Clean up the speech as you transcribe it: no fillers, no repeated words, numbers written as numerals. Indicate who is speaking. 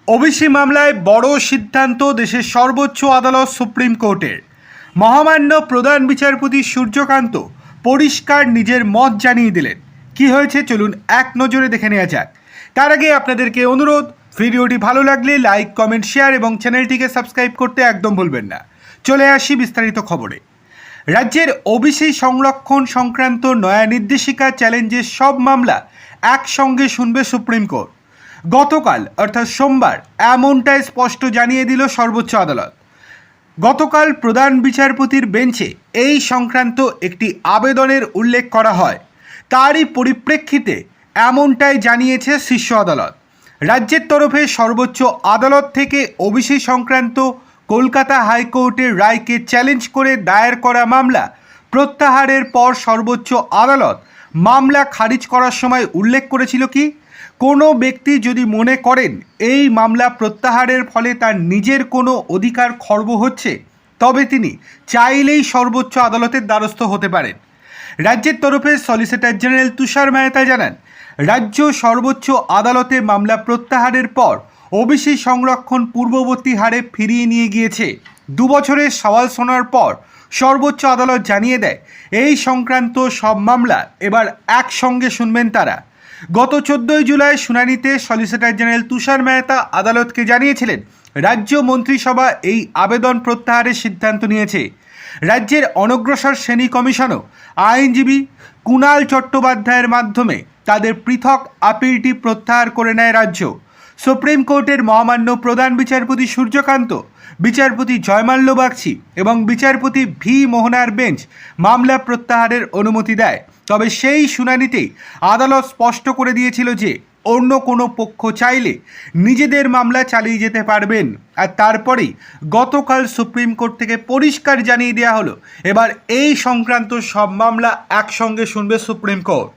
Speaker 1: OBC মামলায় বড় সিদ্ধান্ত দেশের সর্বোচ্চ আদালত সুপ্রিম কোর্টের। মহামান্য প্রধান বিচারপতি সূর্যকান্ত পরিষ্কার নিজের মত জানিয়ে দিলেন। কি হয়েছে চলুন এক নজরে দেখে নেওয়া যাক। তার আগে আপনাদেরকে অনুরোধ, ভিডিওটি ভালো লাগলে লাইক, কমেন্ট, শেয়ার এবং চ্যানেলটিকে সাবস্ক্রাইব করতে একদম ভুলবেন না। চলে আসি বিস্তারিত খবরে। রাজ্যের ওবিসি সংরক্ষণ সংক্রান্ত নয়া নির্দেশিকা চ্যালেঞ্জের সব মামলা একসঙ্গে শুনবে সুপ্রিম কোর্ট। গতকাল অর্থাৎ সোমবার এমনটাই স্পষ্ট জানিয়ে দিল সর্বোচ্চ আদালত। গতকাল প্রধান বিচারপতির বেঞ্চে এই সংক্রান্ত একটি আবেদনের উল্লেখ করা হয়। তারই পরিপ্রেক্ষিতে এমনটাই জানিয়েছে শীর্ষ আদালত। রাজ্যের তরফে সর্বোচ্চ আদালত থেকে ওবিসি সংক্রান্ত কলকাতা হাইকোর্টের রায়কে চ্যালেঞ্জ করে দায়ের করা মামলা প্রত্যাহারের পর সর্বোচ্চ আদালত মামলা খারিজ করার সময় উল্লেখ করেছিল কি, কোনো ব্যক্তি যদি মনে করেন এই মামলা প্রত্যাহারের ফলে তার নিজের কোনো অধিকার খর্ব হচ্ছে, তবে তিনি চাইলেই সর্বোচ্চ আদালতের দ্বারস্থ হতে পারেন। রাজ্যের তরফে সলিসিটর জেনারেল তুষার মেহতা জানান, রাজ্য সর্বোচ্চ আদালতে মামলা প্রত্যাহারের পর ওবিসি সংরক্ষণ পূর্ববর্তী হারে ফিরিয়ে নিয়ে গিয়েছে। 2 বছরের সওয়াল শোনার পর সর্বোচ্চ আদালত জানিয়ে দেয় এই সংক্রান্ত সব মামলা এবার একসঙ্গে শুনবেন তারা। গত 14 জুলাই শুনানিতে সলিসিটর জেনারেল তুষার মেহতা আদালতকে জানিয়েছিলেন রাজ্য মন্ত্রিসভা এই আবেদন প্রত্যাহারের সিদ্ধান্ত নিয়েছে। রাজ্যের অনগ্রসর শ্রেণী কমিশনও আইনজীবী কুণাল চট্টোপাধ্যায়ের মাধ্যমে তাদের পৃথক আপিলটি প্রত্যাহার করে নেয় রাজ্য। সুপ্রিম কোর্টের মহামান্য প্রধান বিচারপতি সূর্যকান্ত, বিচারপতি জয়মাল্য বাগচি এবং বিচারপতি ভি মোহনার বেঞ্চ মামলা প্রত্যাহারের অনুমতি দেয়। তবে সেই শুনানিতেই আদালত স্পষ্ট করে দিয়েছিল যে অন্য কোনো পক্ষ চাইলে নিজেদের মামলা চালিয়ে যেতে পারবেন। আর তারপরেই গতকাল সুপ্রিম কোর্ট থেকে পরিষ্কার জানিয়ে দেওয়া হলো এবার এই সংক্রান্ত সব মামলা একসঙ্গে শুনবে সুপ্রিম কোর্ট।